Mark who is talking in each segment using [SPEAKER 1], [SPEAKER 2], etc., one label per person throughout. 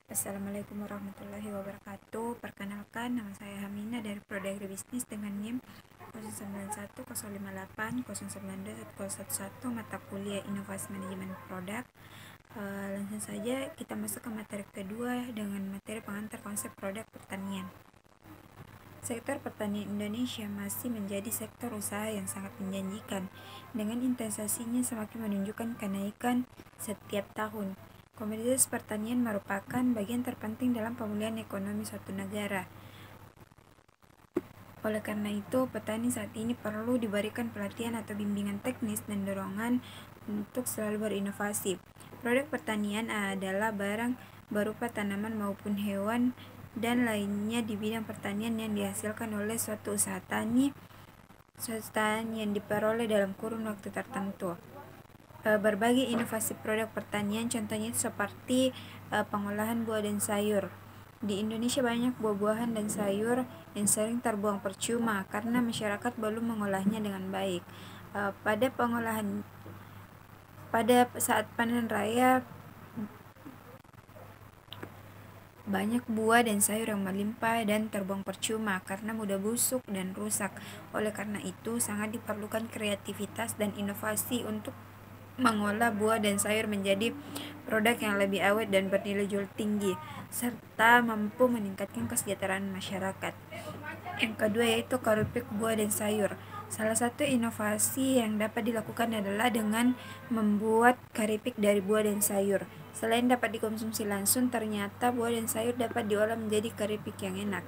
[SPEAKER 1] Assalamualaikum warahmatullahi wabarakatuh. Perkenalkan, nama saya Hamina dari Prodi Agribisnis dengan NIM 091058092111 mata kuliah Inovasi Manajemen Produk. Langsung saja kita masuk ke materi kedua dengan materi pengantar konsep produk pertanian. Sektor pertanian Indonesia masih menjadi sektor usaha yang sangat menjanjikan, dengan investasinya semakin menunjukkan kenaikan setiap tahun. Komoditas pertanian merupakan bagian terpenting dalam pemulihan ekonomi suatu negara. Oleh karena itu, petani saat ini perlu diberikan pelatihan atau bimbingan teknis dan dorongan untuk selalu berinovasi. Produk pertanian adalah barang berupa tanaman maupun hewan dan lainnya di bidang pertanian yang dihasilkan oleh suatu usaha tani yang diperoleh dalam kurun waktu tertentu. Berbagai inovasi produk pertanian contohnya seperti pengolahan buah dan sayur. Di Indonesia banyak buah-buahan dan sayur yang sering terbuang percuma karena masyarakat belum mengolahnya dengan baik. Pada saat panen raya, banyak buah dan sayur yang melimpah dan terbuang percuma karena mudah busuk dan rusak. Oleh karena itu, sangat diperlukan kreativitas dan inovasi untuk mengolah buah dan sayur menjadi produk yang lebih awet dan bernilai jual tinggi, serta mampu meningkatkan kesejahteraan masyarakat. Yang kedua yaitu keripik buah dan sayur. Salah satu inovasi yang dapat dilakukan adalah dengan membuat keripik dari buah dan sayur. Selain dapat dikonsumsi langsung, ternyata buah dan sayur dapat diolah menjadi keripik yang enak,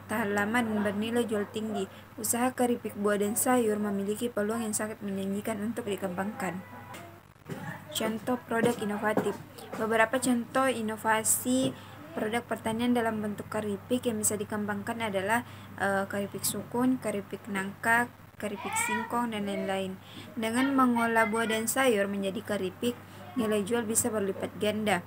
[SPEAKER 1] tahan lama dan bernilai jual tinggi. Usaha keripik buah dan sayur memiliki peluang yang sangat menjanjikan untuk dikembangkan. Contoh produk inovatif. Beberapa contoh inovasi produk pertanian dalam bentuk keripik yang bisa dikembangkan adalah keripik sukun, keripik nangka, keripik singkong, dan lain-lain. Dengan mengolah buah dan sayur menjadi keripik, nilai jual bisa berlipat ganda.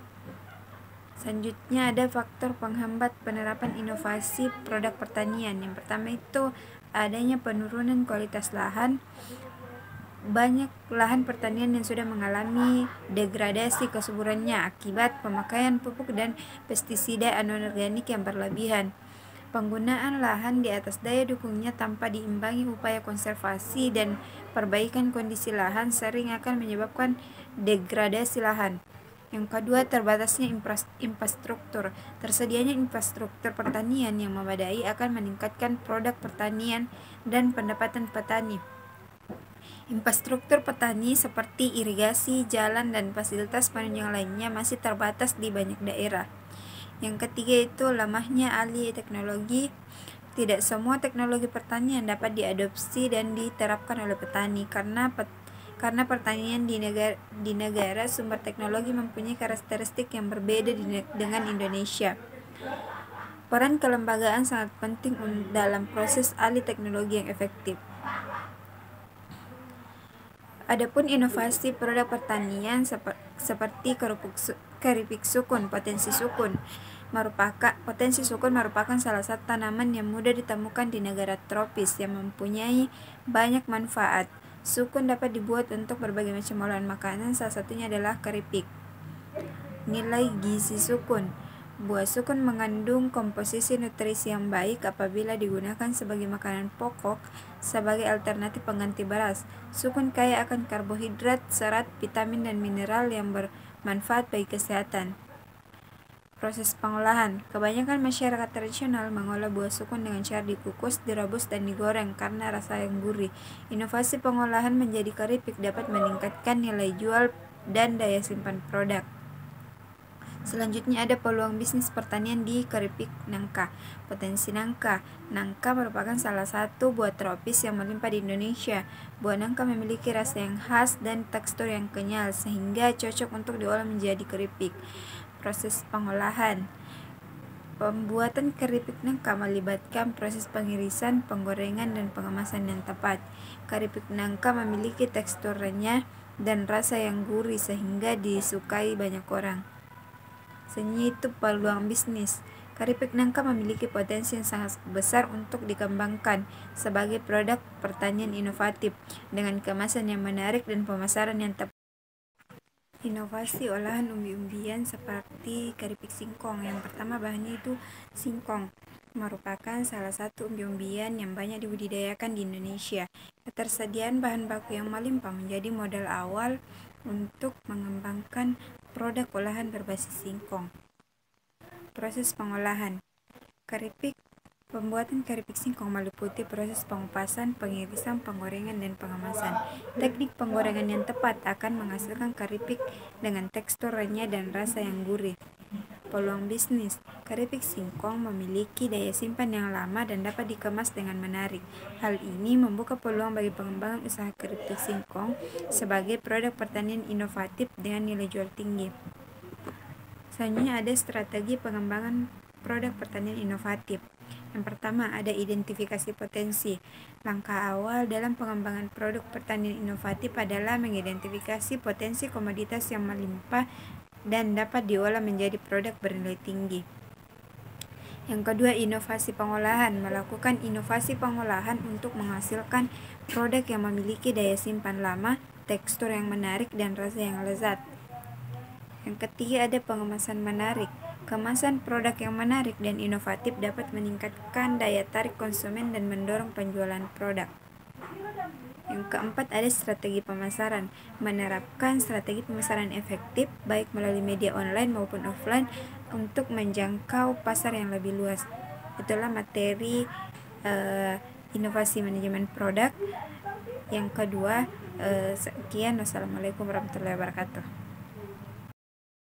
[SPEAKER 1] Selanjutnya ada faktor penghambat penerapan inovasi produk pertanian. Yang pertama itu adanya penurunan kualitas lahan. Banyak lahan pertanian yang sudah mengalami degradasi kesuburannya akibat pemakaian pupuk dan pestisida anorganik yang berlebihan. Penggunaan lahan di atas daya dukungnya tanpa diimbangi upaya konservasi dan perbaikan kondisi lahan sering akan menyebabkan degradasi lahan. Yang kedua, terbatasnya infrastruktur. Tersedianya infrastruktur pertanian yang memadai akan meningkatkan produk pertanian dan pendapatan petani. Infrastruktur petani seperti irigasi, jalan, dan fasilitas penunjang lainnya masih terbatas di banyak daerah. Yang ketiga itu lemahnya alih teknologi. Tidak semua teknologi pertanian dapat diadopsi dan diterapkan oleh petani karena pertanian di negara sumber teknologi mempunyai karakteristik yang berbeda dengan Indonesia. Peran kelembagaan sangat penting dalam proses alih teknologi yang efektif. Adapun inovasi produk pertanian seperti keripik sukun, potensi sukun merupakan salah satu tanaman yang mudah ditemukan di negara tropis yang mempunyai banyak manfaat. Sukun dapat dibuat untuk berbagai macam olahan makanan, salah satunya adalah keripik. Nilai gizi sukun. Buah sukun mengandung komposisi nutrisi yang baik apabila digunakan sebagai makanan pokok sebagai alternatif pengganti beras. Sukun kaya akan karbohidrat, serat, vitamin, dan mineral yang bermanfaat bagi kesehatan. Proses pengolahan. Kebanyakan masyarakat tradisional mengolah buah sukun dengan cara dikukus, direbus, dan digoreng karena rasa yang gurih. Inovasi pengolahan menjadi keripik dapat meningkatkan nilai jual dan daya simpan produk. Selanjutnya ada peluang bisnis pertanian di keripik nangka. Potensi nangka. Nangka merupakan salah satu buah tropis yang melimpah di Indonesia. Buah nangka memiliki rasa yang khas dan tekstur yang kenyal sehingga cocok untuk diolah menjadi keripik. Proses pengolahan. Pembuatan keripik nangka melibatkan proses pengirisan, penggorengan, dan pengemasan yang tepat. Keripik nangka memiliki tekstur renyah dan rasa yang gurih sehingga disukai banyak orang. Selanjutnya itu peluang bisnis. Keripik nangka memiliki potensi yang sangat besar untuk dikembangkan sebagai produk pertanian inovatif dengan kemasan yang menarik dan pemasaran yang tepat. Inovasi olahan umbi-umbian seperti keripik singkong. Yang pertama bahannya itu singkong, merupakan salah satu umbi-umbian yang banyak dibudidayakan di Indonesia. Ketersediaan bahan baku yang melimpah menjadi modal awal untuk mengembangkan produk olahan berbasis singkong. Proses pengolahan keripik. Pembuatan keripik singkong meliputi proses pengupasan, pengirisan, penggorengan, dan pengemasan. Teknik penggorengan yang tepat akan menghasilkan keripik dengan tekstur renyah dan rasa yang gurih. Peluang bisnis. Keripik singkong memiliki daya simpan yang lama dan dapat dikemas dengan menarik. Hal ini membuka peluang bagi pengembangan usaha keripik singkong sebagai produk pertanian inovatif dengan nilai jual tinggi. Selanjutnya ada strategi pengembangan produk pertanian inovatif. Yang pertama, ada identifikasi potensi. Langkah awal dalam pengembangan produk pertanian inovatif adalah mengidentifikasi potensi komoditas yang melimpah dan dapat diolah menjadi produk bernilai tinggi. Yang kedua, inovasi pengolahan. Melakukan inovasi pengolahan untuk menghasilkan produk yang memiliki daya simpan lama, tekstur yang menarik, dan rasa yang lezat. Yang ketiga, ada pengemasan menarik. Kemasan produk yang menarik dan inovatif dapat meningkatkan daya tarik konsumen dan mendorong penjualan produk. Yang keempat, ada strategi pemasaran. Menerapkan strategi pemasaran efektif baik melalui media online maupun offline untuk menjangkau pasar yang lebih luas. Itulah materi inovasi manajemen produk. Yang kedua, sekian. Wassalamualaikum warahmatullahi wabarakatuh.